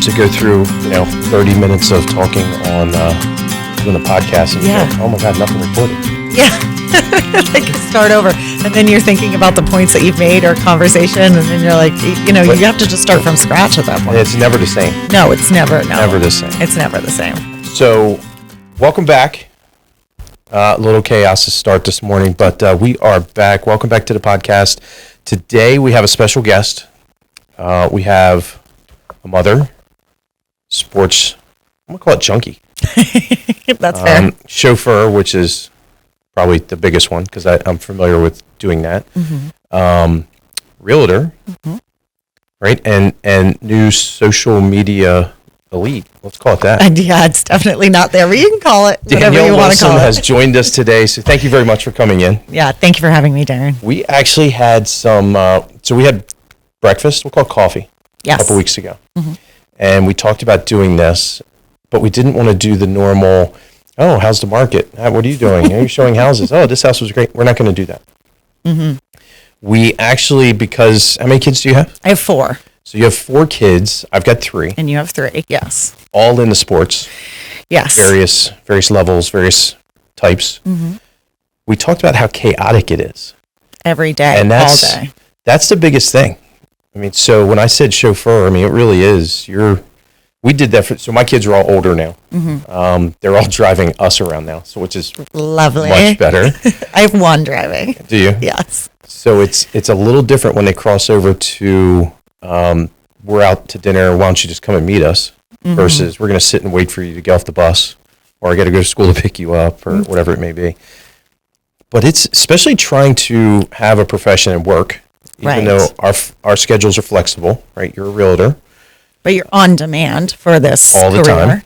to go through, 30 minutes of talking on doing a podcast, and you go, oh my God, nothing recorded. Yeah. Like start over, and then you're thinking about the points that you've made or conversation, and then you're like, you have to just start from scratch at that point. It's never the same. No, it's never. No, never the same. It's never the same. So, welcome back. A little chaos to start this morning, but we are back. Welcome back to the podcast. Today we have a special guest. We have a mother, sports, I'm going to call it junkie. That's fair. Chauffeur, which is probably the biggest one because I'm familiar with doing that. Mm-hmm. Realtor, mm-hmm. Right? And new social media elite. Let's call it that. And yeah, it's definitely not there, but you can call it whatever Danielle you want to call it. has joined us today, so thank you very much for coming in. Yeah, thank you for having me, Darren. We actually had some, so we had breakfast, we'll call it coffee, a couple weeks ago. Mm-hmm. And we talked about doing this, but we didn't want to do the normal, oh, how's the market? What are you doing? Are you showing houses? Oh, this house was great. We're not going to do that. Mm-hmm. We actually, because, how many kids do you have? I have 4. So you have 4 kids. I've got 3. And you have 3, yes. All in the sports. Yes. Various levels, various types. Mm-hmm. We talked about how chaotic it is. Every day, and all day. That's the biggest thing. I mean, so when I said chauffeur, I mean, it really is. We did that so my kids are all older now. Mm-hmm. They're all driving us around now, so which is lovely, much better. I have 1 driving. Do you? Yes. So it's a little different when they cross over to we're out to dinner. Why don't you just come and meet us? Mm-hmm. Versus we're going to sit and wait for you to get off the bus, or I got to go to school to pick you up, or whatever it may be. But it's especially trying to have a profession and work. Even though our schedules are flexible, right? You're a realtor. But you're on demand for this all the career.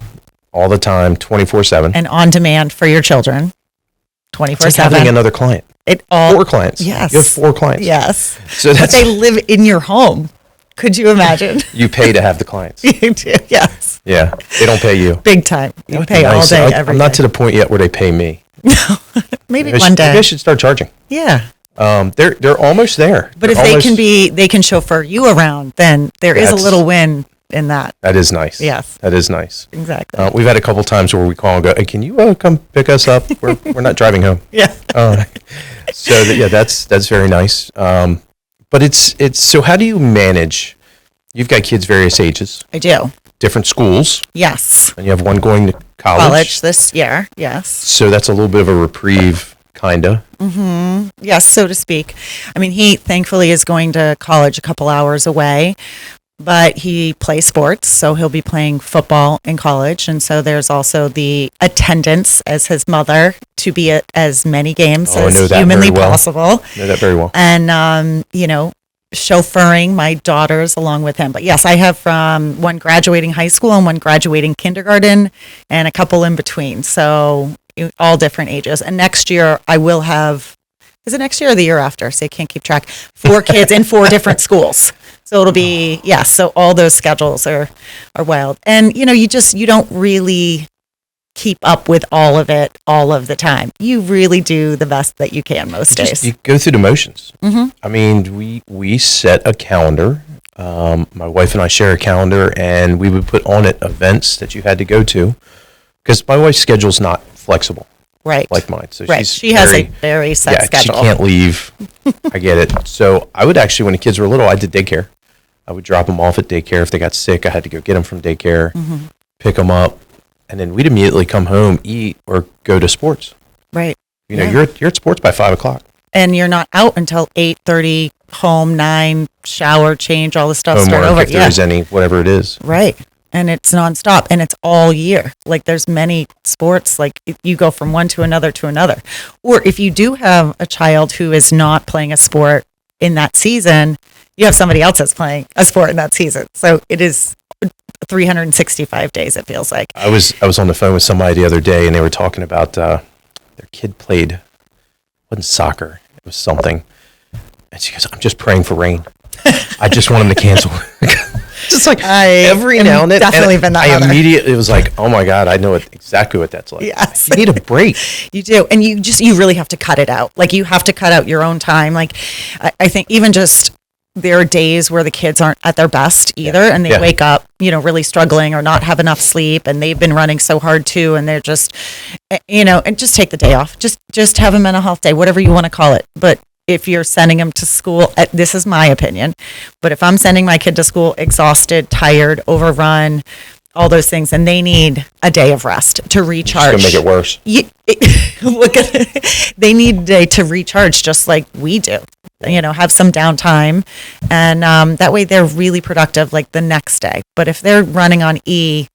All the time, 24/7. And on demand for your children, 24/7. It's like having another client. 4 clients. Yes. You have 4 clients. Yes. So but they live in your home. Could you imagine? You pay to have the clients. You do, yes. Yeah. They don't pay you. Big time. You pay all day, every day. I'm not to the point yet where they pay me. No. Maybe one day. Maybe I should start charging. Yeah. They're almost there. But if they can chauffeur you around, then there is a little win in that. That is nice. Yes. That is nice. Exactly. We've had a couple times where we call and go, hey, can you come pick us up? We're not driving home. Yeah. So that's very nice. But it's so how do you manage? You've got kids various ages. I do. Different schools. Yes. And you have one going to college. College this year. Yes. So that's a little bit of a reprieve. Kinda. Mm-hmm. Yes, so to speak. I mean, he thankfully is going to college a couple hours away, but he plays sports, so he'll be playing football in college. And so there's also the attendance as his mother to be at as many games as humanly possible. I know that very well. And, chauffeuring my daughters along with him. But yes, I have one graduating high school and one graduating kindergarten and a couple in between. So all different ages. And next year I will have, is it next year or the year after? So I can't keep track. 4 kids in 4 different schools. So it'll be, so all those schedules are wild. And, you don't really keep up with all of it all of the time. You really do the best that you can most days. You go through the motions. Mm-hmm. I mean, we set a calendar. My wife and I share a calendar, and we would put on it events that you had to go to because my wife's schedule's not flexible. Right. Like mine. So she has a very set schedule. She can't leave. I get it. So I would actually, when the kids were little, I did daycare. I would drop them off at daycare. If they got sick, I had to go get them from daycare, pick them up, and then we'd immediately come home, eat, or go to sports. Right. You're at sports by 5:00. And you're not out until 8:30, home 9, shower, change, all the stuff, start over. If there's any, whatever it is. Right. And it's nonstop, and it's all year. Like there's many sports, like you go from one to another. Or if you do have a child who is not playing a sport in that season, you have somebody else that's playing a sport in that season. So it is 365 days, it feels like. I was on the phone with somebody the other day, and they were talking about their kid played, it wasn't soccer, it was something. And she goes, I'm just praying for rain. I just want them to cancel. Just like every now and then. Definitely been that mother. I immediately was like, oh my God, I know exactly what that's like. Yes. You need a break. You do. And you really have to cut it out. Like you have to cut out your own time. Like I think even just there are days where the kids aren't at their best either, and they wake up, really struggling or not have enough sleep, and they've been running so hard too, and they're just, and just take the day off. Just have a mental health day, whatever you want to call it. But if you're sending them to school, this is my opinion, but if I'm sending my kid to school exhausted, tired, overrun, all those things, and they need a day of rest to recharge. It's going to make it worse. Look at it. They need a day to recharge just like we do. Have some downtime, and that way they're really productive like the next day. But if they're running on E,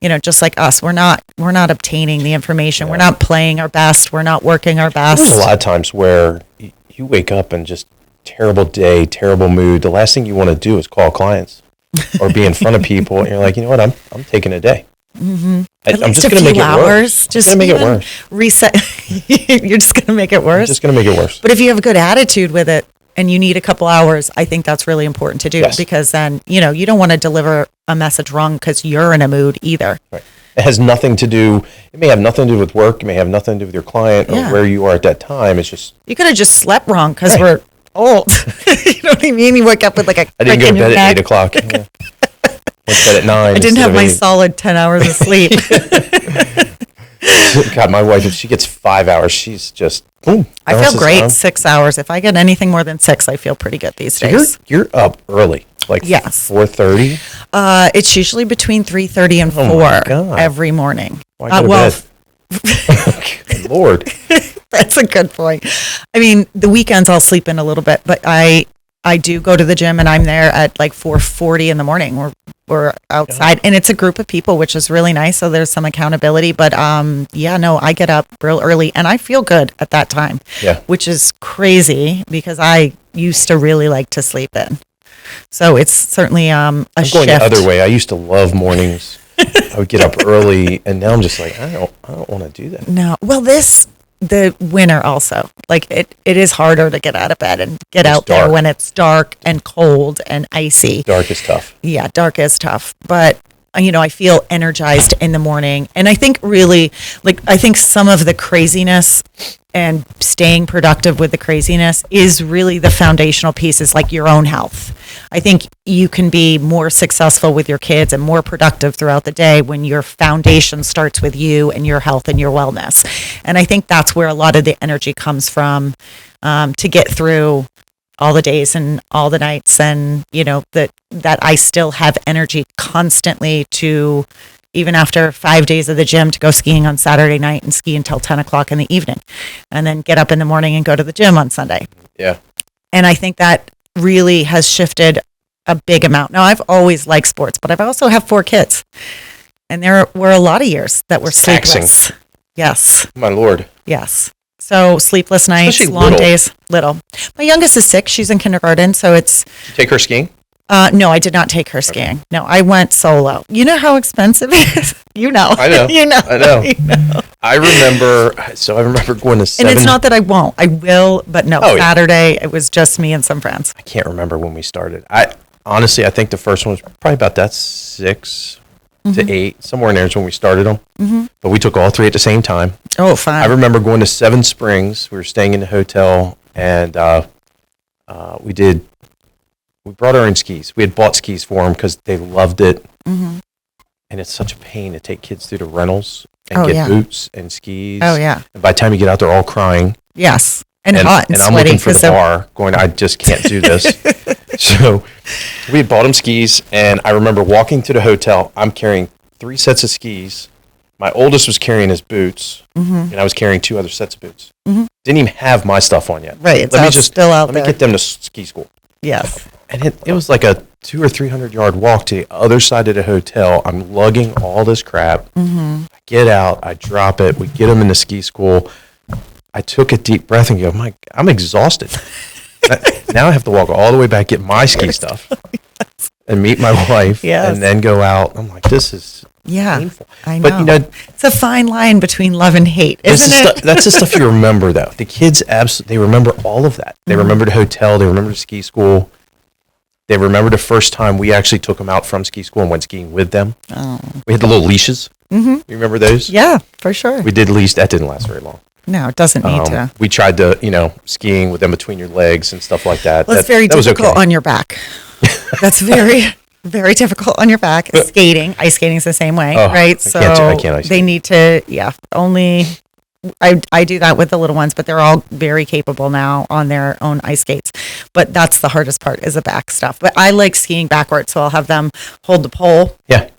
just like us, we're not obtaining the information. We're not playing our best. We're not working our best. There's a lot of times where you wake up and just terrible day, terrible mood. The last thing you want to do is call clients or be in front of people, and you're like, you know what, I'm taking a day. Mm-hmm. I'm just going to make it worse. Just going to make it worse. Reset. You're just going to make it worse. Just going to make it worse. But if you have a good attitude with it and you need a couple hours, I think that's really important to do, because then, you don't want to deliver a message wrong because you're in a mood either. Right. It has nothing to do, it may have nothing to do with work. It may have nothing to do with your client or where you are at that time. It's just. You could have just slept wrong because we're old. You know what I mean? You wake up with like a I didn't go to bed at 8 o'clock. Yeah. Went to bed at 9. I didn't have my solid 10 hours of sleep. God, my wife, if she gets 5 hours, she's just boom. I feel great 6 hours. If I get anything more than 6, I feel pretty good these days. You're up early, like 4:30. It's usually between 3:30 and 4 every morning. Why go to bed? Good Lord. That's a good point. I mean, the weekends I'll sleep in a little bit, but I do go to the gym, and I'm there at like 4:40 in the morning. We're outside, and it's a group of people, which is really nice. So there's some accountability, but I get up real early, and I feel good at that time, which is crazy because I used to really like to sleep in. So it's certainly a shift. Going the other way. I used to love mornings. I would get up early, and now I'm just like, I don't want to do that. No. Well, the winter also, like it is harder to get out of bed and get out there when it's dark and cold and icy. Dark is tough. Yeah, dark is tough. But, I feel energized in the morning. And I think really, I think some of the craziness and staying productive with the craziness is really the foundational pieces, like your own health. I think you can be more successful with your kids and more productive throughout the day when your foundation starts with you and your health and your wellness. And I think that's where a lot of the energy comes from, to get through all the days and all the nights, and that I still have energy constantly to, even after 5 days of the gym, to go skiing on Saturday night and ski until 10 o'clock in the evening, and then get up in the morning and go to the gym on Sunday. Yeah. And I think that really has shifted a big amount. Now, I've always liked sports, but I've also have 4 kids, and there were a lot of years that were sleepless. Yes. My Lord. Yes. So sleepless nights, especially long days, little. My youngest is 6. She's in kindergarten, so it's. Did you take her skiing? No, I did not take her skiing. Okay. No, I went solo. You know how expensive it is? I know. I know. You know. I remember going to 7. And it's not that I won't. I will, but no, Saturday, it was just me and some friends. I can't remember when we started. Honestly, I think the first one was probably about that 6 to 8, somewhere in there is when we started them. Mm-hmm. But we took all 3 at the same time. Oh, fine. I remember going to Seven Springs. We were staying in the hotel, and we brought our own skis. We had bought skis for them because they loved it. Mm-hmm. And it's such a pain to take kids through the rentals and get boots and skis. Oh, yeah. And by the time you get out, they're all crying. Yes. And hot and I'm looking for the bar going, I just can't do this. So we had bought them skis, and I remember walking to the hotel. I'm carrying 3 sets of skis. My oldest was carrying his boots, and I was carrying 2 other sets of boots. Mm-hmm. Didn't even have my stuff on yet. Right. Let me get them to ski school. Yes. And it was like a 200 or 300 yard walk to the other side of the hotel. I'm lugging all this crap. Mm-hmm. I get out, I drop it. We get them into ski school. I took a deep breath and go, I'm exhausted. Now I have to walk all the way back, get my ski stuff, and meet my wife, and then go out. I'm like, this is painful. I know. But it's a fine line between love and hate, isn't it? That's the stuff you remember, though. The kids they remember all of that. They remember the hotel. They remember the ski school. They remember the first time we actually took them out from ski school and went skiing with them. Oh. We had the little leashes. Mm-hmm. You remember those? Yeah, for sure. We did leash. That didn't last very long. No, it doesn't need to. We tried to, skiing with them between your legs and stuff like that. Well, it's very that was difficult okay. on your back. That's very, very difficult on your back. Skating, ice skating is the same way, right? I can't ice they skate. need to, only. I do that with the little ones, but they're all very capable now on their own ice skates. But that's the hardest part is the back stuff. But I like skiing backwards, so I'll have them hold the pole. Yeah.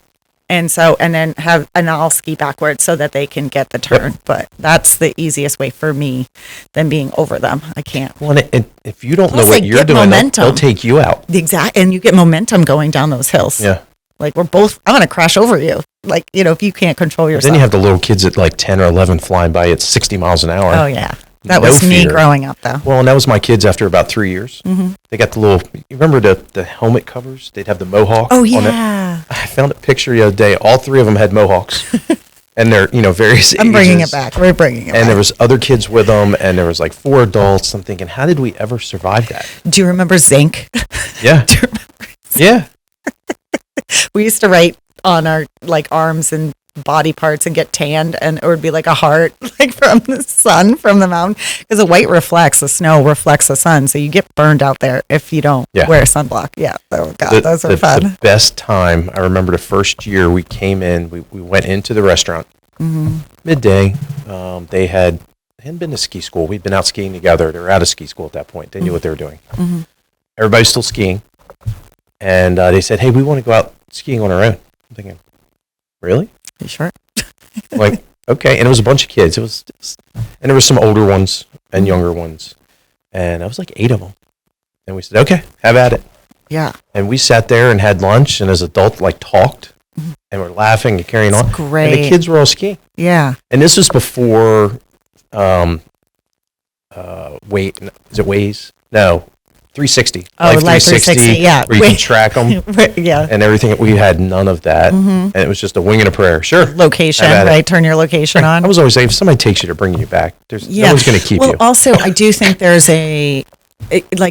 And then I'll ski backwards so that they can get the turn. But that's the easiest way for me than being over them. I can't. Well, and if you don't Plus, know what they you're get doing, momentum. they'll take you out. And you get momentum going down those hills. Yeah. Like I'm going to crash over you. Like, if you can't control yourself. Then you have the little kids at like 10 or 11 flying by at 60 miles an hour. Oh, yeah. That No was me fear. growing up, though. Well, and that was my kids after about 3 years. Mm-hmm. They got the little, you remember the helmet covers? They'd have the mohawk Oh, on it. yeah. I found a picture the other day. All three of them had mohawks. And they're, various I'm bringing ages. it back. We're bringing it back. And there was other kids with them, and there was like 4 adults. I'm thinking, how did we ever survive that? Do you remember zinc? Yeah. Do you remember? Yeah. We used to write on our arms and body parts and get tanned, and it would be like a heart from the sun, from the mountain, because the white reflects, the snow reflects the sun, so you get burned out there if you don't wear sunblock. Yeah. Oh God, those are fun. The best time, I remember the first year we came in, we went into the restaurant midday. They hadn't been to ski school. We'd been out skiing together. They were out of ski school at that point. They knew what they were doing. Everybody's still skiing, and they said, "Hey, we want to go out skiing on our own." I'm thinking, really? You sure? Like, okay. And it was a bunch of kids. And there were some older ones and younger ones. And I was like 8 of them. And we said, okay, have at it. Yeah. And we sat there and had lunch, and as adults, talked, and we're laughing and carrying on. Great. And the kids were all skiing. Yeah. And this was before, is it Waze? No, 360. Oh, Life 360, yeah. Where you can track them. Yeah. And everything. We had none of that. And it was just a wing and a prayer. Sure. Location, right? Turn your location on. I was always saying, if somebody takes you to bring you back, no one's going to keep you. Well, also, I do think there's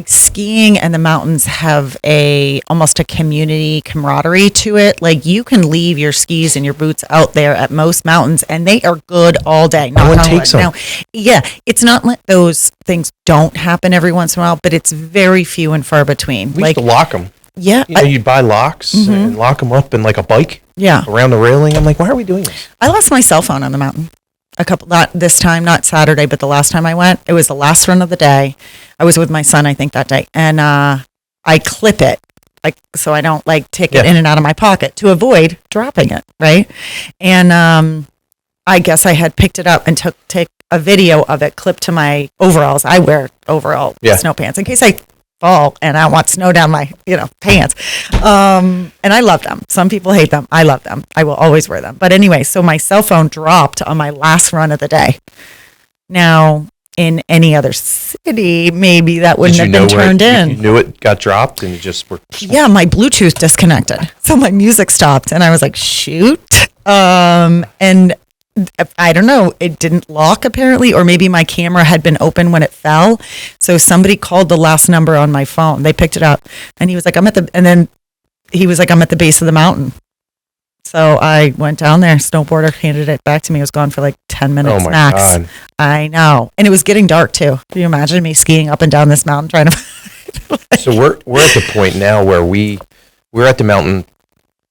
skiing and the mountains have almost a community camaraderie to it. Like, you can leave your skis and your boots out there at most mountains, and they are good all day. No one takes them. Now, it's not like those things don't happen every once in a while, but it's very few and far between. We used to lock them. Yeah. You'd buy locks and lock them up in like a bike around the railing. I'm like, why are we doing this? I lost my cell phone on the mountain. Not this time, not Saturday, but the last time I went, it was the last run of the day. I was with my son, I think, that day. And I clip it, so I don't take it in and out of my pocket to avoid dropping it, right? And I guess I had picked it up and take a video of it clipped to my overalls. I wear overall snow pants in case I fall and I want snow down my pants. And I love them. Some people hate them. I love them. I will always wear them. But anyway, so my cell phone dropped on my last run of the day. Now, in any other city, maybe that wouldn't have been turned in. You knew it got dropped and you just were... Yeah, my Bluetooth disconnected. So my music stopped and I was like, shoot. And I don't know, it didn't lock apparently, or maybe my camera had been open when it fell. So somebody called the last number on my phone. They picked it up and he was like, I'm at the base of the mountain. So I went down there, snowboarder handed it back to me. It was gone for like 10 minutes max. God. I know. And it was getting dark too. Can you imagine me skiing up and down this mountain trying to So we're at the point now where we're at the mountain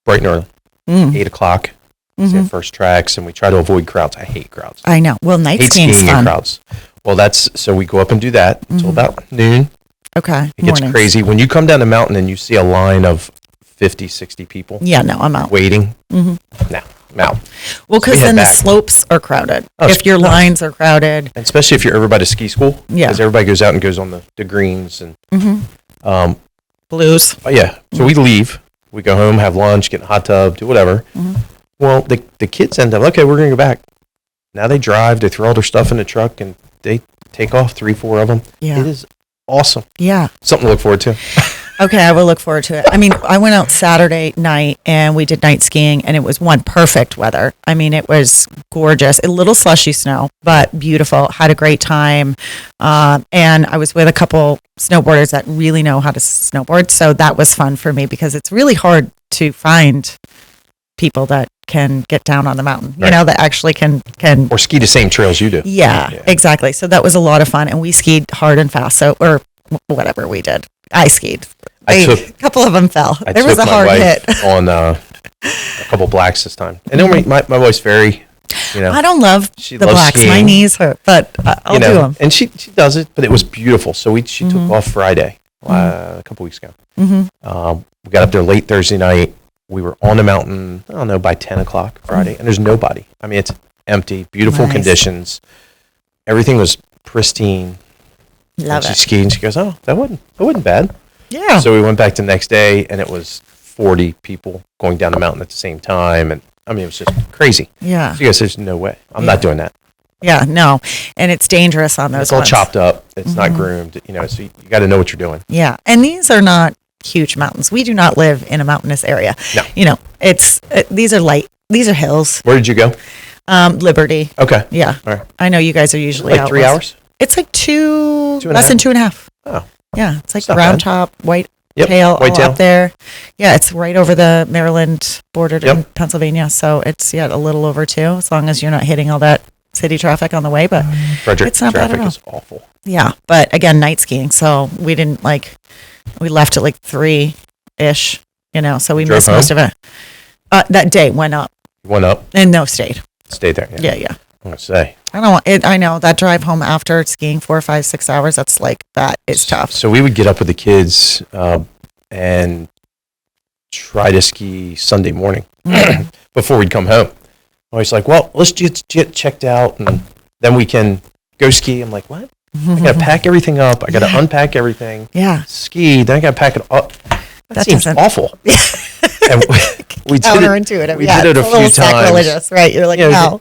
bright and early, 8 o'clock. See our first tracks, and we try to avoid crowds. I hate crowds. I know. Well, night skiing's skiing fun. in crowds. Well, so we go up and do that until about noon. Okay. It gets crazy. When you come down the mountain and you see a line of 50, 60 people. Yeah, no, I'm out. Waiting. No, I'm out. Well, because then the slopes are crowded. If your lines are crowded. And especially if you're over by the ski school. Yeah. Because everybody goes out and goes on the greens. And Blues. Yeah. So we leave. We go home, have lunch, get in a hot tub, do whatever. Well, the kids end up, okay, we're going to go back. Now they drive, they throw all their stuff in the truck, and they take off 3, 4 of them. Yeah. It is awesome. Yeah. Something to look forward to. Okay, I will look forward to it. I mean, I went out Saturday night, and we did night skiing, and it was perfect weather. I mean, it was gorgeous. A little slushy snow, but beautiful. Had a great time. And I was with a couple snowboarders that really know how to snowboard, so that was fun for me because it's really hard to find people that can get down on the mountain, Right. that actually can Or ski the same trails you do. yeah, exactly. So that was a lot of fun, and we skied hard and fast. So, or whatever we did, I skied. A couple of them fell. There was a hard hit on a couple blacks this time. And then my wife's very, I don't love she the loves blacks. skiing. My knees hurt, but I'll do them. And she does it, but it was beautiful. So she took off Friday, a couple weeks ago. We got up there late Thursday night. We were on the mountain, I don't know, by 10 o'clock Friday, and there's nobody. I mean, it's empty, beautiful conditions. Everything was pristine. Love She it. skied, and she goes, "Oh, that wasn't bad." Yeah. So we went back the next day, and it was 40 people going down the mountain at the same time, and I mean, it was just crazy. Yeah. She goes, "There's no way. I'm not doing that." Yeah. No. And it's dangerous on those It's all ones. chopped up. It's not groomed. So you got to know what you're doing. Yeah. And these are not huge mountains. We do not live in a mountainous area. No. These are light. These are hills. Where did you go? Liberty. Okay. Yeah. All right. I know you guys are usually Like out 3 west. hours? It's like and a less than half? 2.5. Oh. Yeah. It's like It's not round bad. top, white Yep. tail, White all tail. up there. Yeah. It's right over the Maryland border in Yep. Pennsylvania. So it's, a little over 2, as long as you're not hitting all that city traffic on the way. But Frederick, it's not bad traffic at all. is awful. Yeah. But again, night skiing. So we didn't we left at like 3-ish, so we Drove missed home? most of it. That day went up You went up, and no stayed. stayed there. Yeah. I'm going to say. I don't want it. I know that drive home after skiing 4, 5, 6 hours. That is tough. So we would get up with the kids and try to ski Sunday morning before we'd come home. Always like, well, let's just get checked out and then we can go ski. I'm like, what? I got to pack everything up. I got to unpack everything. Yeah. Ski. Then I got to pack it up. That seems doesn't- awful. And we did it. Counterintuitive. We Yeah, did it it's a a little few times. sacrilegious, right? You're like, no.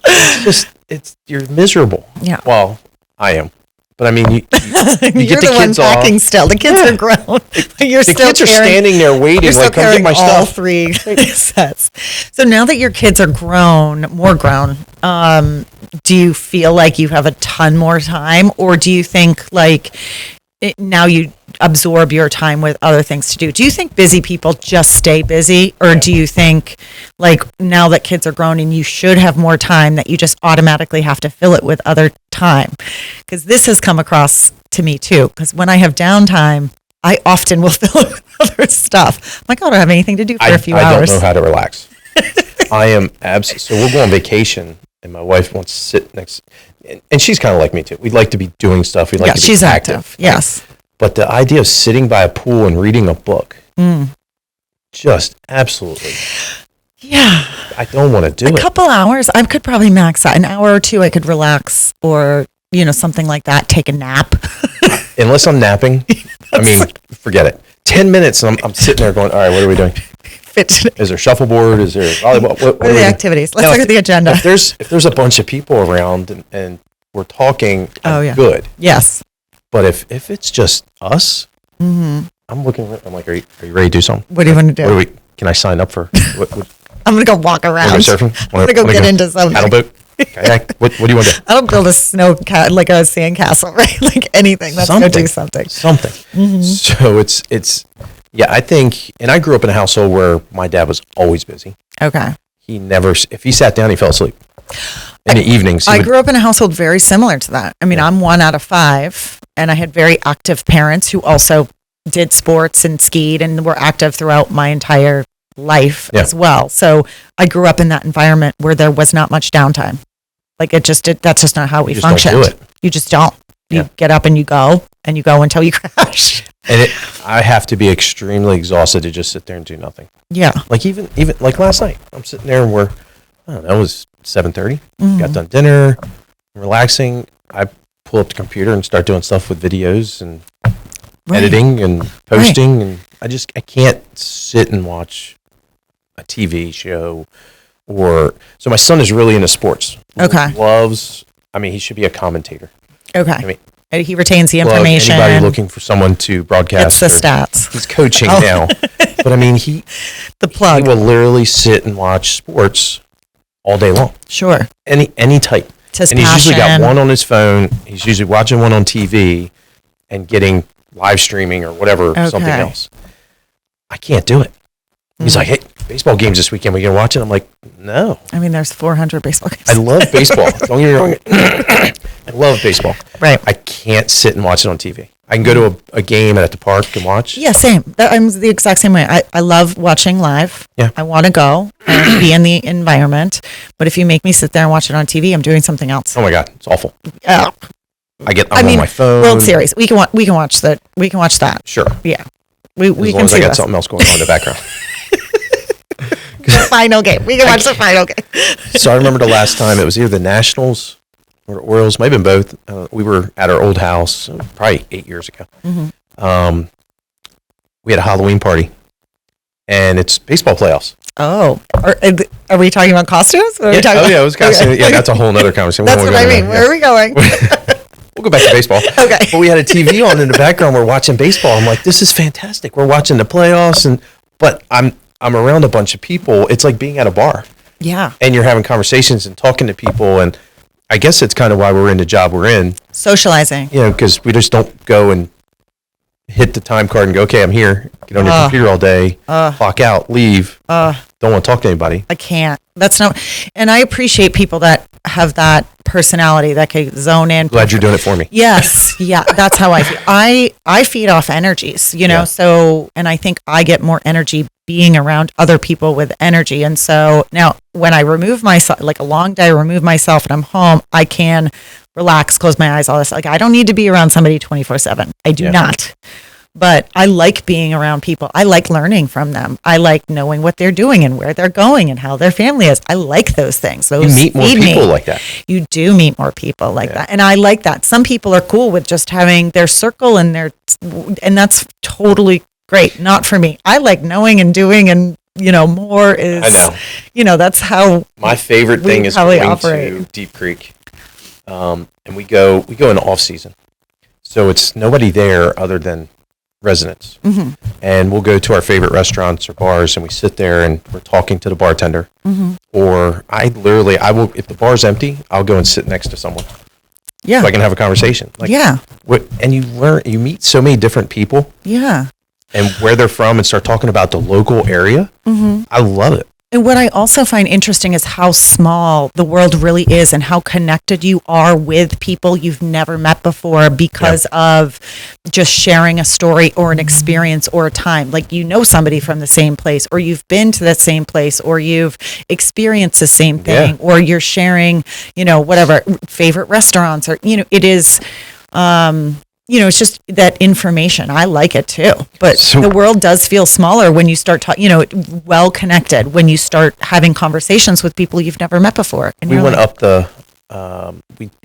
You're miserable. Yeah. Well, I am. But I mean, you You're get the one kids packing off. still. The kids are grown. You're The still kids are carrying, standing there waiting, You're still like, come get carrying my all stuff. 3 sets. So now that your kids are more grown, do you feel like you have a ton more time, or do you think now you absorb your time with other things to do? Do you think busy people just stay busy, or do you think now that kids are grown and you should have more time, that you just automatically have to fill it with other time? Because this has come across to me too, because when I have downtime, I often will fill it with other stuff. I'm like, I don't have anything to do for a few hours. I don't know how to relax. I am so we'll go on vacation and my wife wants to sit next, and she's kind of like me too. We'd like to be doing stuff. We'd like to be she's active. active. Yes. But the idea of sitting by a pool and reading a book, just absolutely, Yeah. I don't want to do A it. couple hours, I could probably max out. An hour or 2, I could relax, or, something like that, take a nap. Unless I'm napping, I mean, forget it. 10 minutes and I'm sitting there going, all right, what are we doing? Is there shuffleboard? Is there volleyball? What What are the activities? Let's look at the agenda. If there's a bunch of people around and we're talking, I'm good. Yes. But if it's just us, I'm looking. I'm like, are you ready to do something? What do you want to do? Can I sign up for? What, I'm going to go walk wanna around. go surfing? I'm going to go get into something. Paddle boat? Kayak? What do you want to do? I don't build a like a sandcastle, right? Like anything. Let's go do something. Something. So it's I think, and I grew up in a household where my dad was always busy. Okay. He never, if he sat down, he fell asleep. In the evenings. I grew up in a household very similar to that. I mean, I'm 1 out of 5, and I had very active parents who also did sports and skied and were active throughout my entire life as well. So I grew up in that environment where there was not much downtime. That's just not how we functioned. Don't do it. You just don't. You get up and you go until you crash. And I have to be extremely exhausted to just sit there and do nothing. Yeah. Like even like last night, I'm sitting there and it was 7:30. Got done dinner, relaxing. I pull up the computer and start doing stuff with videos and editing and posting, and I can't sit and watch a TV show so my son is really into sports. Okay. He should be a commentator. Okay. I mean, he retains the information. Anybody looking for someone to broadcast. It's the stats. He's coaching now. But I mean, he will literally sit and watch sports all day long. Sure. Any type. His and he's usually got passion. one on his phone. He's usually watching one on TV and getting live streaming or whatever, something else. I can't do it. He's like, hey, baseball games this weekend. We gonna watch it? I'm like, No. I mean, there's 400 baseball games. I love baseball. Don't get me wrong. I love baseball. Right. I can't sit and watch it on TV. I can go to a game at the park and watch. Yeah, same. I'm the exact same way. I love watching live. Yeah. I want to go and be in the environment. But if you make me sit there and watch it on TV, I'm doing something else. Oh my God, it's awful. Oh. I'm on my phone. World Series. We can watch that. We can watch that. Sure. Yeah. We As can long as see I got this. something else going on in the background. The final game. We can watch the final game. So I remember the last time it was either the Nationals or the Orioles, might have been both. We were at our old house probably 8 years ago. Mm-hmm. We had a Halloween party, and it's baseball playoffs. Oh, are we talking about costumes? It was costumes. Okay. Yeah, that's a whole other conversation. That's what I mean. Where are we going? We'll go back to baseball. Okay. But we had a TV on in the background. We're watching baseball. I'm like, this is fantastic. We're watching the playoffs, but I'm around a bunch of people. It's like being at a bar. Yeah. And you're having conversations and talking to people, and I guess it's kind of why we're in the job we're in. Socializing. Because we just don't go and hit the time card and go, okay, I'm here. Get on your computer all day, clock out, leave. Don't want to talk to anybody. I can't. That's not. And I appreciate people that have that personality that can zone in. Glad you're doing it for me. Yes. Yeah. That's how I feel. I feed off energies, Yeah. so, and I think I get more energy being around other people with energy. And so now when I remove myself, like a long day, remove myself and I'm home, I can relax, close my eyes, all this. Like I don't need to be around somebody 24/7. I do not. But I like being around people. I like learning from them. I like knowing what they're doing and where they're going and how their family is. I like those things. Those You meet more feed people me. like that. You do meet more people like that. And I like that. Some people are cool with just having their circle and that's totally great. Not for me. I like knowing and doing and, more is, I know. That's how My favorite thing is probably going operate. to Deep Creek. And we go in the off season. So it's nobody there other than residents. Mm-hmm. And we'll go to our favorite restaurants or bars and we sit there and we're talking to the bartender. Mm-hmm. Or I will, if the bar's empty, I'll go and sit next to someone. Yeah. So I can have a conversation. Yeah. And you meet so many different people Yeah. and where they're from and start talking about the local area. Mm-hmm. I love it. And what I also find interesting is how small the world really is and how connected you are with people you've never met before because of just sharing a story or an experience or a time. Like somebody from the same place or you've been to that same place or you've experienced the same thing or you're sharing, whatever, favorite restaurants or, it is, it's just that information. I like it too. But the world does feel smaller when you start talking, well connected, when you start having conversations with people you've never met before. And we went up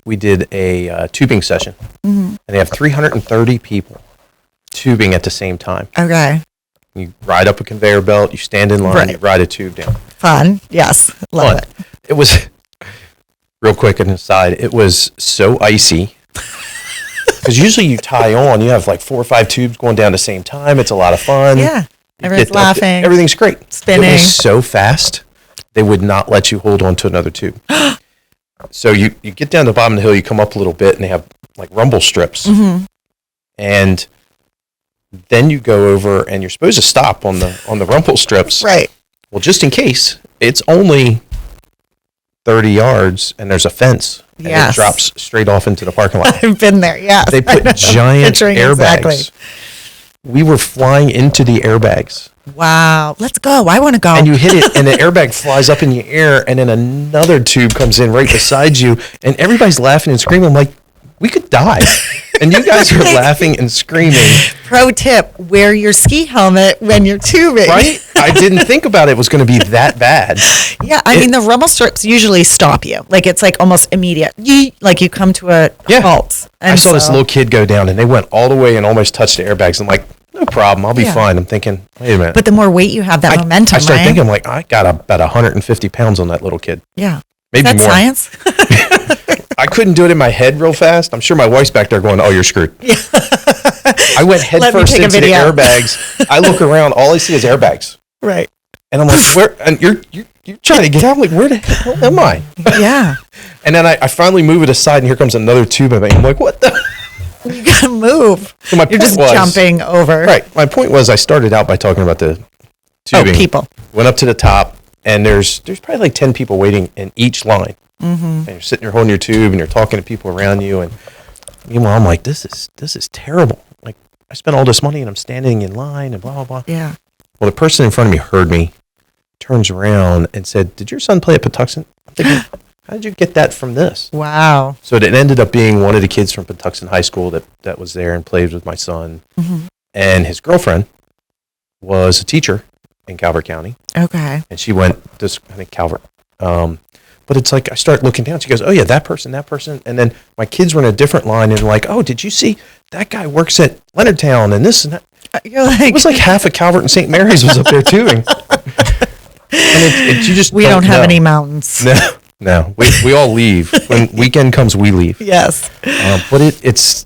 we did a tubing session and they have 330 people tubing at the same time. Okay. You ride up a conveyor belt, you stand in line, you ride a tube down. Fun. Yes. Love it. It was, real quick an aside, it was so icy. Because usually you tie on, you have like 4 or 5 tubes going down at the same time. It's a lot of fun. Yeah. Everyone's laughing. Everything's great. Spinning. It was so fast, they would not let you hold on to another tube. So you get down to the bottom of the hill, you come up a little bit, and they have like rumble strips. Mm-hmm. And then you go over, and you're supposed to stop on the rumble strips. Right. Well, just in case, it's only 30 yards, and there's a fence. And it drops straight off into the parking lot. I've been there, yes. They put giant airbags. Exactly. We were flying into the airbags. Wow. Let's go. I want to go. And you hit it, and the airbag flies up in the air, and then another tube comes in right beside you, and everybody's laughing and screaming. I'm like, we could die. And you guys are laughing and screaming. Pro tip, wear your ski helmet when you're tubing. Right? I didn't think about it was going to be that bad. Yeah, I mean, the rumble strips usually stop you. Like, it's like almost immediate. Like, you come to a halt. And I saw this little kid go down, and they went all the way and almost touched the airbags. I'm like, no problem. I'll be fine. I'm thinking, wait a minute. But the more weight you have, that momentum, I started thinking, I'm like, I got about 150 pounds on that little kid. Yeah. Maybe Is that more. Science? I couldn't do it in my head real fast. I'm sure my wife's back there going, oh, you're screwed. Yeah. I went head first into the airbags. I look around. All I see is airbags. Right. And I'm like, where? And you're trying to get out. I'm like, where the hell am I? Yeah. And then I finally move it aside, and here comes another tube of it. I'm like, what the? You got to move. So you're just jumping over. Right. My point was I started out by talking about the tubing. Oh, people. Went up to the top, and there's probably like 10 people waiting in each line. And you're sitting there holding your tube and you're talking to people around you. And meanwhile, I'm like, this is terrible. Like, I spent all this money and I'm standing in line and blah, blah, blah. Yeah. Well, the person in front of me heard me, turns around and said, "Did your son play at Patuxent?" I'm thinking, how did you get that from this? Wow. So it ended up being one of the kids from Patuxent High School that was there and played with my son. And his girlfriend was a teacher in Calvert County. Okay. And she went to, I think, Calvert. But it's like, I start looking down. She goes, "Oh, yeah, that person. And then my kids were in a different line and like, "Oh, did you see that guy works at Leonardtown and this and that?" You're like, It was like half of Calvert and St. Mary's was up there too. And you just we don't have know. any mountains. No. We all leave. When weekend comes, we leave. Yes. But it's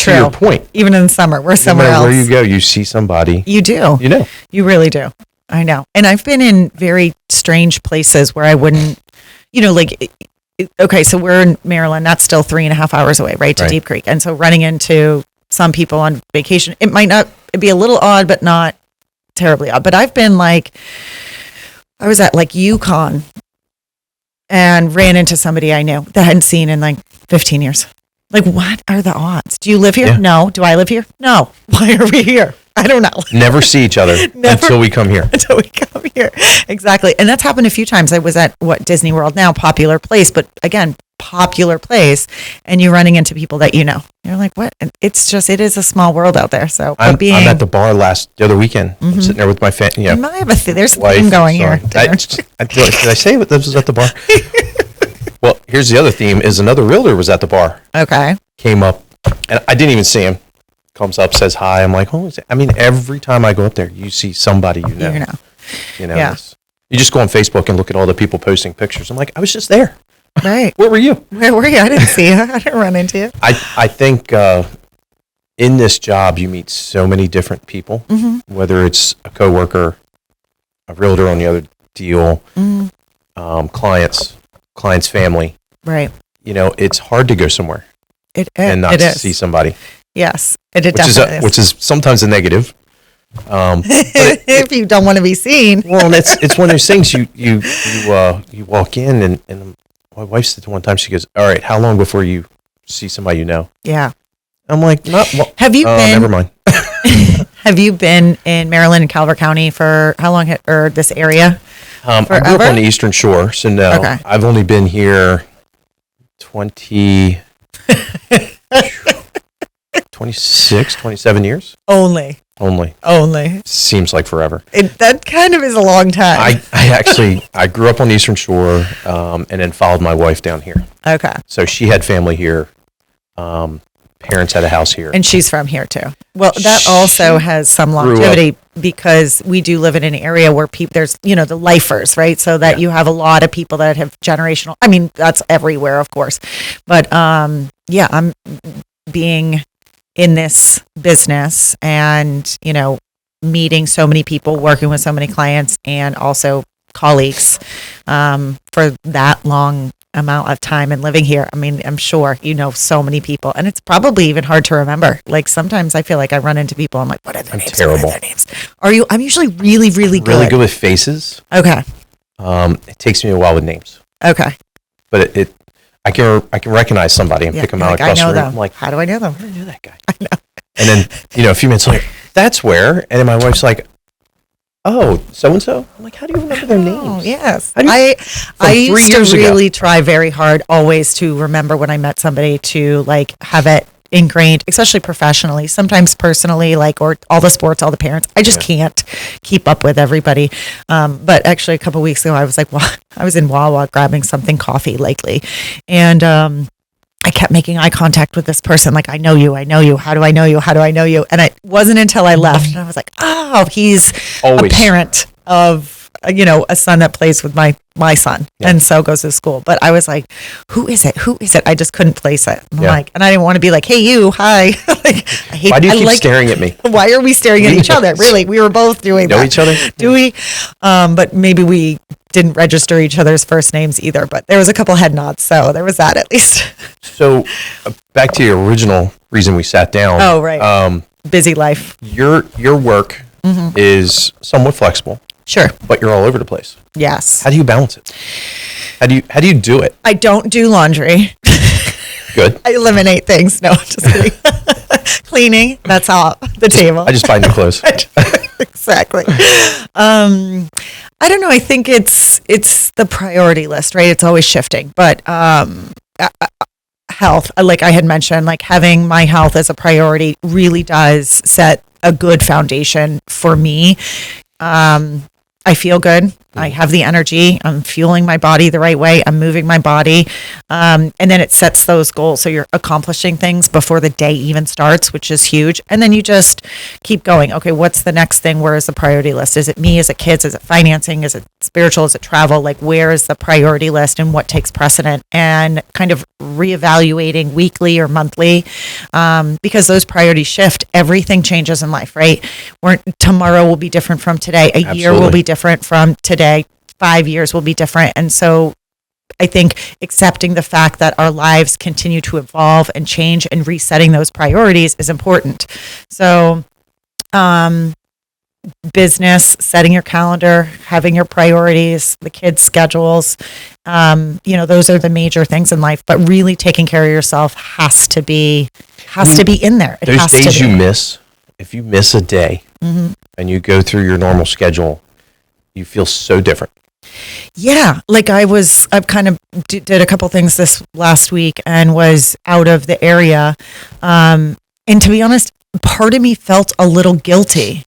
true. To your point. Even in summer, we're somewhere No matter else. where you go, you see somebody. You do. You know. You really do. I know. And I've been in very strange places where I wouldn't, okay, so we're in Maryland. That's still 3.5 hours away, right, to Deep Creek. And so running into some people on vacation, it'd be a little odd, but not terribly odd. But I've been I was at Yukon and ran into somebody I knew that I hadn't seen in 15 years. Like, what are the odds? Do you live here? Yeah. No. Do I live here? No. Why are we here? I don't know. Never see each other until we come here. Until we come here. Exactly. And that's happened a few times. I was at Disney World now, popular place, but again, popular place, and you're running into people that you know. You're like, what? And it is a small world out there. So I'm at the bar the other weekend. I'm sitting there with my family. There's a theme going here. Did I say this was at the bar? Well, here's the other theme is another realtor was at the bar. Okay. Came up, and I didn't even see him. Comes up, says hi. I'm like, oh, every time I go up there, you see somebody you know. Yeah. You just go on Facebook and look at all the people posting pictures. I'm like, I was just there. Right. Where were you? Where were you? I didn't see you. I didn't run into you. I think in this job, you meet so many different people, whether it's a coworker, a realtor on the other deal, client's family. Right. It's hard to go somewhere and not is. see somebody. Yes, it definitely is. Which is sometimes a negative. But if you don't want to be seen. Well, it's one of those things you walk in and my wife said one time, she goes, "All right, how long before you see somebody you know?" Yeah. I'm like, have you been? Never mind. Have you been in Maryland and Calvert County for how long, or this area? I grew up on the Eastern Shore, so no. Okay. I've only been here 26, 27 years. Only. Seems like forever. That kind of is a long time. I grew up on the Eastern Shore, and then followed my wife down here. Okay. So she had family here. Parents had a house here. And she's from here too. Well, that also has some longevity because we do live in an area where there's, the lifers, right? So that you have a lot of people that have generational, that's everywhere, of course. But, I'm being in this business and, meeting so many people, working with so many clients and also colleagues, for that long amount of time and living here. I'm sure so many people, and it's probably even hard to remember. Like sometimes I feel like I run into people, I'm like, what are their names? Terrible. What are their names? Are you? I'm usually really, really good. Really good with faces. Okay. It takes me a while with names. Okay. But I can recognize somebody and pick them out across the room. I'm like, how do I know them? I knew that guy. I know. And then, a few minutes later, that's where, and then my wife's like, oh, so-and-so? I'm like, how do you remember their names? Oh, yes. I used to really try very hard always to remember when I met somebody to have it ingrained, especially professionally, sometimes personally, or all the sports, all the parents. I just can't keep up with everybody. But actually a couple of weeks ago, I was I was in Wawa grabbing something coffee lately. And, I kept making eye contact with this person. I know you. How do I know you? How do I know you? And it wasn't until I left and I was like, oh, he's always a parent of, a son that plays with my son and so goes to school. But I was like, who is it? I just couldn't place it. And and I didn't want to be like, hey, you, hi. I hate. Why do you keep staring at me? Why are we staring at each other? Really? We were both doing that. Know each other? Do we? But maybe we didn't register each other's first names either, but there was a couple head nods, so there was that at least. So back to your original reason we sat down. Oh, right. Busy life. Your work is somewhat flexible. Sure. but you're all over the place. Yes. How do you balance it? How do you do it? I don't do laundry. Good. I eliminate things. No, just kidding. Cleaning, that's off the table. I just buy new clothes. Exactly. I don't know. I think it's the priority list, right? It's always shifting, but health, like I had mentioned, like having my health as a priority really does set a good foundation for me. I feel good. I have the energy. I'm fueling my body the right way. I'm moving my body. And then it sets those goals. So you're accomplishing things before the day even starts, which is huge. And then you just keep going. Okay, what's the next thing? Where is the priority list? Is it me? Is it kids? Is it financing? Is it spiritual? Is it travel? Like, where is the priority list and what takes precedent? And kind of reevaluating weekly or monthly, because those priorities shift. Everything changes in life, right? Tomorrow will be different from today. A year will be different from today. 5 years will be different. And so I think accepting the fact that our lives continue to evolve and change and resetting those priorities is important. So, business, setting your calendar, having your priorities, the kids' schedules, those are the major things in life. But really taking care of yourself has to be in there. It those days you miss, if you miss a day and you go through your normal schedule, you feel so different. Yeah. Like I've kind of did a couple things this last week and was out of the area. And to be honest, part of me felt a little guilty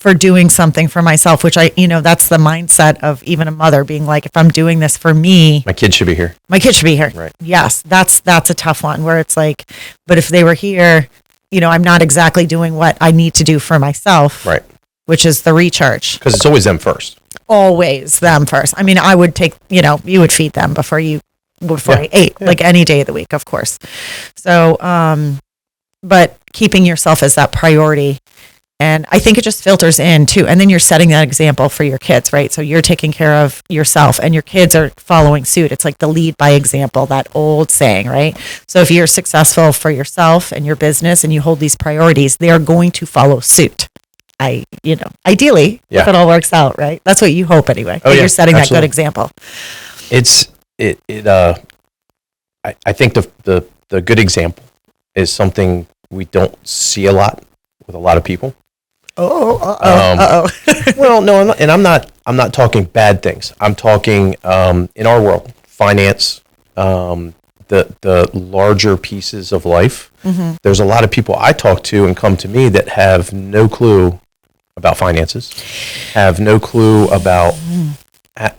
for doing something for myself, which that's the mindset of even a mother being like, if I'm doing this for me, my kid should be here. Right. Yes. That's a tough one where it's like, but if they were here, I'm not exactly doing what I need to do for myself. Right. Which is the recharge. Because it's always them first. Always them first. I mean, I would take, you would feed them before I ate, like any day of the week, of course. So, but keeping yourself as that priority. And I think it just filters in too. And then you're setting that example for your kids, right? So you're taking care of yourself and your kids are following suit. It's like the lead by example, that old saying, right? So if you're successful for yourself and your business and you hold these priorities, they are going to follow suit. Ideally, if it all works out, right? That's what you hope anyway. Oh, you're setting absolutely. that good example. I think the good example is something we don't see a lot with a lot of people. Well, no, I'm not, and I'm not talking bad things. I'm talking in our world, finance, the larger pieces of life. Mm-hmm. There's a lot of people I talk to and come to me that have no clue about finances, have no clue about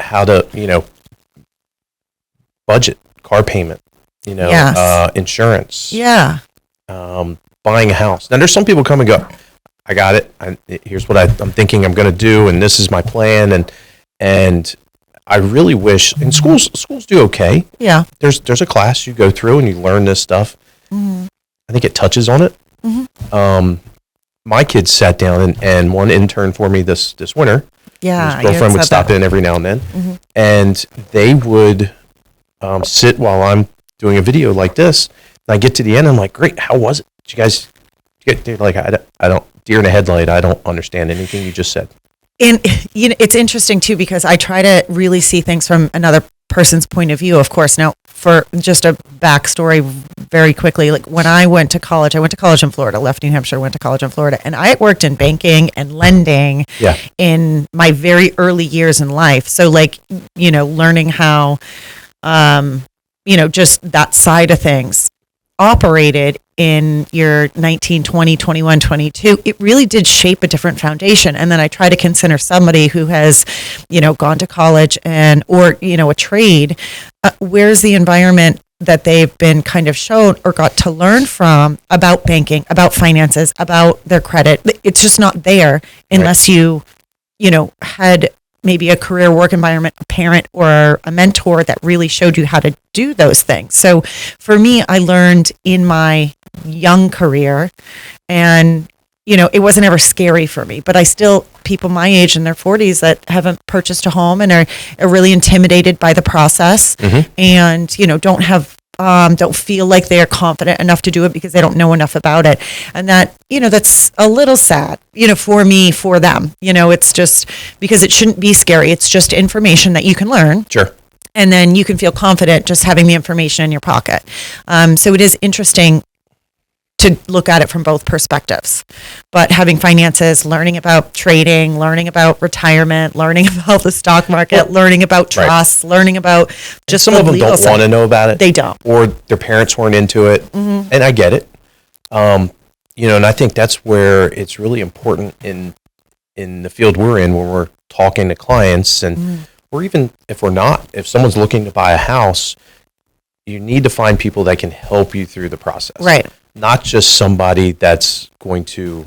how to, budget, car payment, insurance. Yeah. Buying a house. Now, there's some people come and go, I got it. Here's what I'm thinking I'm going to do, and this is my plan. And I really wish, and schools do okay. Yeah. There's a class you go through and you learn this stuff. Mm-hmm. I think it touches on it. Mm-hmm. My kids sat down and one intern for me this winter. Yeah. His girlfriend would stop in every now and then. Mm-hmm. And they would sit while I'm doing a video like this. And I get to the end, I'm like, great, how was it? Did you guys they're like, I don't, deer in a headlight, I don't understand anything you just said. And it's interesting too, because I try to really see things from another person's point of view, of course. Now, for just a backstory very quickly, like when I went to college in Florida, left New Hampshire, went to college in Florida, and I worked in banking and lending in my very early years in life. So like, learning how, just that side of things operated in your 19, 20, 21, 22, it really did shape a different foundation. And then I try to consider somebody who has, gone to college or a trade, where's the environment that they've been kind of shown or got to learn from about banking, about finances, about their credit. It's just not there unless you had maybe a career work environment, a parent or a mentor that really showed you how to do those things. So for me, I learned in my young career and, it wasn't ever scary for me, but I still, people my age in their 40s that haven't purchased a home and are really intimidated by the process and, don't have don't feel like they're confident enough to do it because they don't know enough about it. And that, that's a little sad, for me, for them. It's just because it shouldn't be scary. It's just information that you can learn. Sure. And then you can feel confident just having the information in your pocket. So it is interesting to look at it from both perspectives. But having finances, learning about trading, learning about retirement, learning about the stock market, learning about trusts, learning about just some of them don't want to know about it. They don't. Or their parents weren't into it. Mm-hmm. And I get it. And I think that's where it's really important in the field we're in when we're talking to clients and or even if someone's looking to buy a house, you need to find people that can help you through the process. Right. Not just somebody that's going to,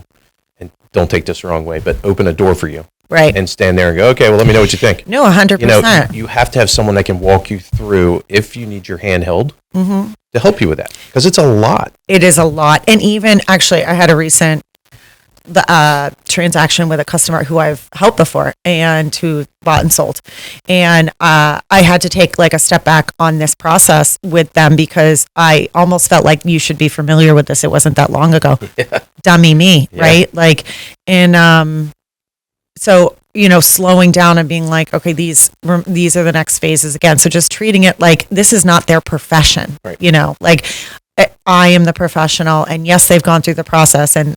and don't take this the wrong way, but open a door for you. Right. And stand there and go, okay, well, let me know what you think. No, 100%. You have to have someone that can walk you through if you need your hand held to help you with that. Because it's a lot. It is a lot. And even, actually, I had a recent transaction with a customer who I've helped before and who bought and sold. And I had to take like a step back on this process with them because I almost felt like you should be familiar with this. It wasn't that long ago. Yeah. Dummy me, right? Like, and so, slowing down and being like, okay, these are the next phases again. So just treating it like this is not their profession, right. Like I am the professional, and yes, they've gone through the process, and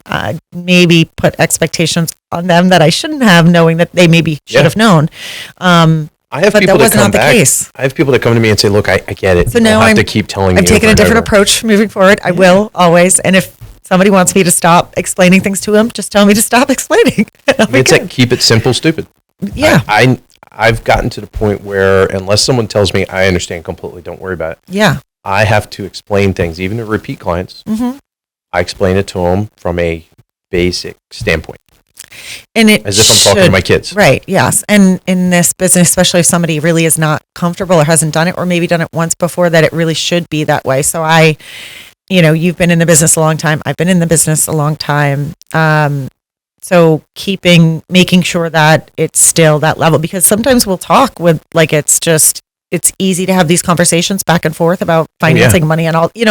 maybe put expectations on them that I shouldn't have, knowing that they maybe should have known. I have people that come back. Case. I have people that come to me and say, "Look, I get it. So now I have to keep telling you." I've taken a different approach moving forward. I will always, and if somebody wants me to stop explaining things to them, just tell me to stop explaining. It's like keep it simple, stupid. Yeah. I've gotten to the point where unless someone tells me I understand completely, don't worry about it. Yeah. I have to explain things, even to repeat clients. Mm-hmm. I explain it to them from a basic standpoint. And it as if I'm talking to my kids. Right, yes. And in this business, especially if somebody really is not comfortable or hasn't done it or maybe done it once before, that it really should be that way. So you've been in the business a long time. I've been in the business a long time. So making sure that it's still that level, because sometimes we'll talk with it's easy to have these conversations back and forth about financing money and all, you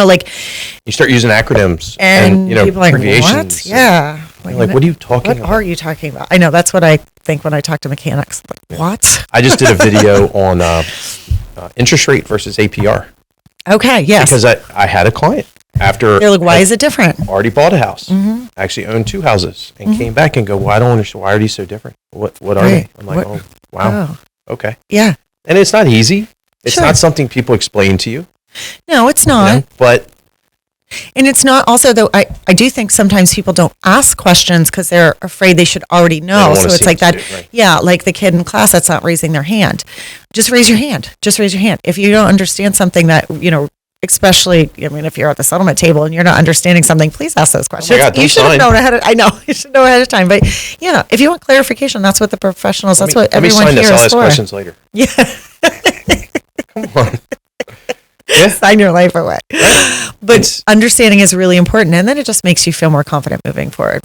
start using acronyms and people are like, abbreviations. What? Yeah. Like, what are you talking about? What are you talking about? I know, that's what I think when I talk to mechanics. Like, what? I just did a video on interest rate versus APR. Okay, yes. Because I had a client after. You're like, why is it different? Already bought a house. Mm-hmm. Actually owned 2 houses and came back and go, well, I don't understand. Why are these so different? What are they? I'm like, oh, wow. Oh. Okay. Yeah. And it's not easy. It's not something people explain to you. No, it's not. And it's not also, though, I do think sometimes people don't ask questions because they're afraid they should already know. So it's like that. Right. Yeah, like the kid in class that's not raising their hand. Just raise your hand. Just raise your hand. If you don't understand something that, especially, if you're at the settlement table and you're not understanding something, please ask those questions. Oh my God, you should have known ahead of I know. You should know ahead of time. But, if you want clarification, that's what the professionals, that's what everyone here is for. I'll ask questions later. Yeah. Come on. Yeah. Sign your life away. Right. But understanding is really important, and then it just makes you feel more confident moving forward.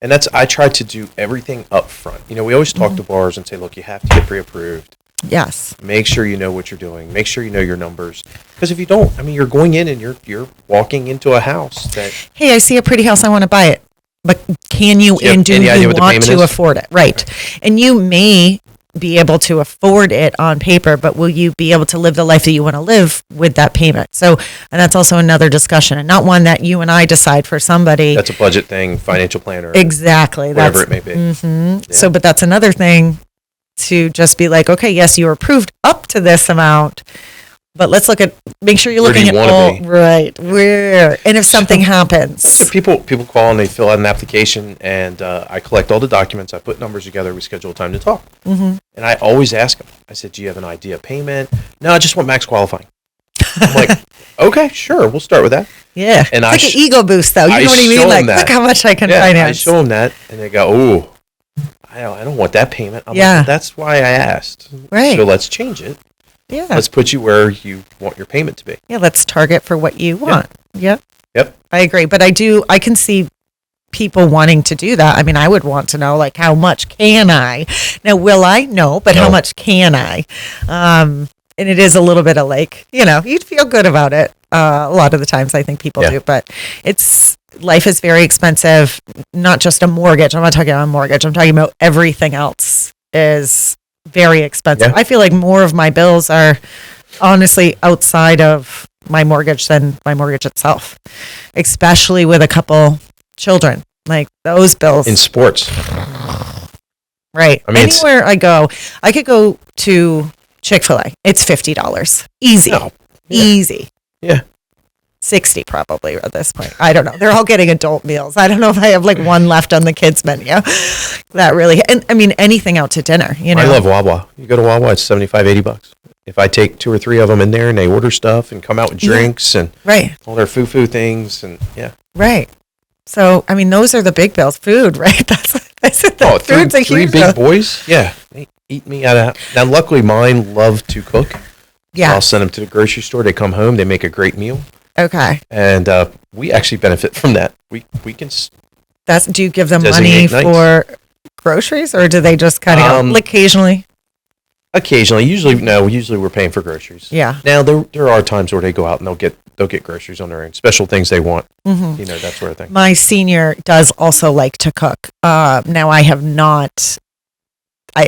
And I try to do everything up front. We always talk to bars and say, look, you have to get pre-approved. Yes. Make sure you know what you're doing. Make sure you know your numbers. Because if you don't, you're going in and you're walking into a house that. Hey, I see a pretty house. I want to buy it. But can you and do you want to afford it? Right. And you may be able to afford it on paper, but will you be able to live the life that you want to live with that payment? So, and that's also another discussion, and not one that you and I decide for somebody. That's a budget thing, financial planner. Exactly. Whatever it may be. Mm-hmm. Yeah. So, but that's another thing to just be like, okay, yes, you were approved up to this amount, but let's make sure you're looking at all right. Where, and if something happens. So people call and they fill out an application, and I collect all the documents. I put numbers together. We schedule a time to talk. Mm-hmm. And I always ask them. I said, "Do you have an idea of payment?" "No, I just want max qualifying." I'm like, "Okay, sure, we'll start with that." Yeah, and it's like an ego boost, though. You know what I mean? Like, look how much I can finance. I show them that, and they go, "Ooh, I don't want that payment." I'm like, that's why I asked. Right. So let's change it. Yeah. Let's put you where you want your payment to be. Yeah, let's target for what you want. Yep. I agree. But I can see people wanting to do that. I would want to know, like, how much can I? Now, will I? No, but how much can I? And it is a little bit of like, you'd feel good about it. A lot of the times I think people Yeah. do, but life is very expensive, not just a mortgage. I'm not talking about a mortgage. I'm talking about everything else is very expensive. Yeah. I feel like more of my bills are honestly outside of my mortgage than my mortgage itself, especially with a couple children. Like those bills. In sports. Right. I mean, anywhere I go, I could go to Chick-fil-A. It's $50. Easy. No. Yeah. Easy. Yeah. 60 probably at this point. I don't know. They're all getting adult meals. I don't know if I have like one left on the kids menu. That really, and I mean, anything out to dinner, you know. I love Wawa. You go to Wawa, it's $75-$80. If I take 2 or 3 of them in there and they order stuff and come out with drinks and right. all their foo things and yeah. Right. So, I mean, those are the big bills. Food, right? That's it. The food's a three huge big bill. boys? Yeah. They eat me out of. Now, luckily, mine love to cook. Yeah. I'll send them to the grocery store. They come home. They make a great meal. Okay. And we actually benefit from that. We can. Do you give them money Designate for groceries, or do they just kind of occasionally? Occasionally, usually we're paying for groceries. Yeah. Now there are times where they go out and they'll get groceries on their own, special things they want, that sort of thing. My senior does also like to cook. Now I have not.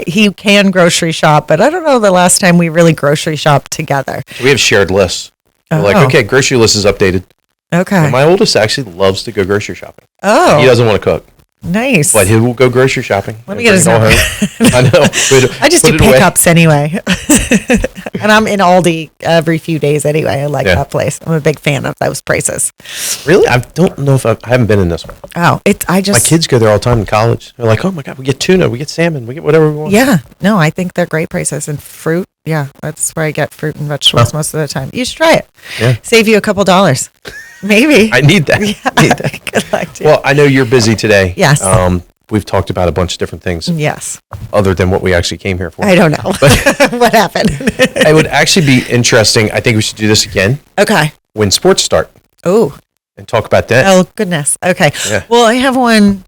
He can grocery shop, but I don't know the last time we really grocery shopped together. We have shared lists. We're like, okay, grocery list is updated. Okay. And my oldest actually loves to go grocery shopping. Oh. He doesn't want to cook. Nice. But he will go grocery shopping. Let me get his number. I know. I just do pickups anyway. And I'm in Aldi every few days anyway. I like that place. I'm a big fan of those prices. Really? I don't know if I haven't been in this one. Oh, my kids go there all the time in college. They're like, oh my God, we get tuna, we get salmon, we get whatever we want. Yeah. No, I think they're great prices. And fruit, yeah, that's where I get fruit and vegetables most of the time. You should try it. Yeah. Save you a couple dollars. Maybe. I need that. Yeah. Good luck to you. Well, I know you're busy today. Yes. We've talked about a bunch of different things. Yes. Other than what we actually came here for. I don't know. What happened? It would actually be interesting. I think we should do this again. Okay. When sports start. Oh. And talk about that. Oh, goodness. Okay. Yeah. Well, I have one.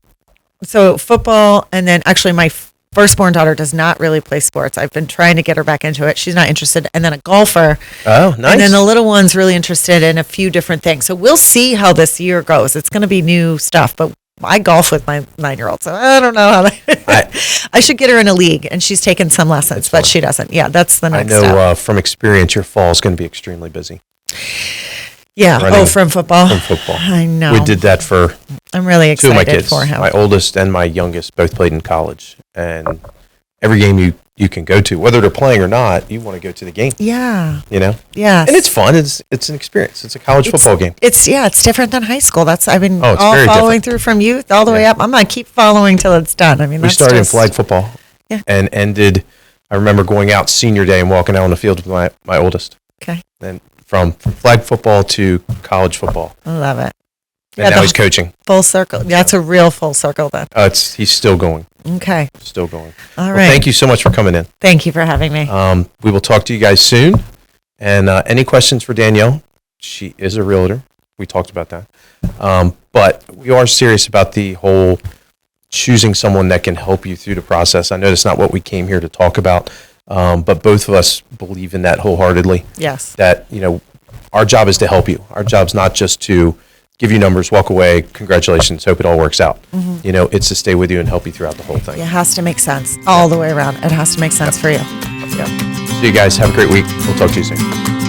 So football, and then actually my firstborn daughter does not really play sports. I've been trying to get her back into it. She's not interested. And then a golfer. Oh, nice. And then the little one's really interested in a few different things. So we'll see how this year goes. It's going to be new stuff, but I golf with my 9-year-old, so I don't know how I should get her in a league, and she's taken some lessons, but she doesn't. Yeah, that's the next step. I know from experience your fall is going to be extremely busy. Yeah. From football? From football. I know. We did that for I'm really excited 2 of my kids. For him. My oldest and my youngest both played in college, and every game you can go to, whether they're playing or not, you want to go to the game. Yeah. You know? Yeah. And it's fun. It's an experience. It's a college football game. It's different than high school. I've been all following different. through from youth all the way up. I'm going to keep following till it's done. I mean, we started in flag football and ended, I remember going out senior day and walking out on the field with my oldest. Okay. And from flag football to college football. I love it. And now he's coaching. Full circle. That's a real full circle then. He's still going. Okay. Still going. All right. Well, thank you so much for coming in. Thank you for having me. We will talk to you guys soon. And any questions for Danielle? She is a realtor. We talked about that. But we are serious about the whole choosing someone that can help you through the process. I know that's not what we came here to talk about, but both of us believe in that wholeheartedly. Yes. That, our job is to help you. Our job's not just to give you numbers, walk away, congratulations, hope it all works out. Mm-hmm. It's to stay with you and help you throughout the whole thing. It has to make sense all the way around. It has to make sense for you. Yeah. See you guys. Have a great week. We'll talk to you soon.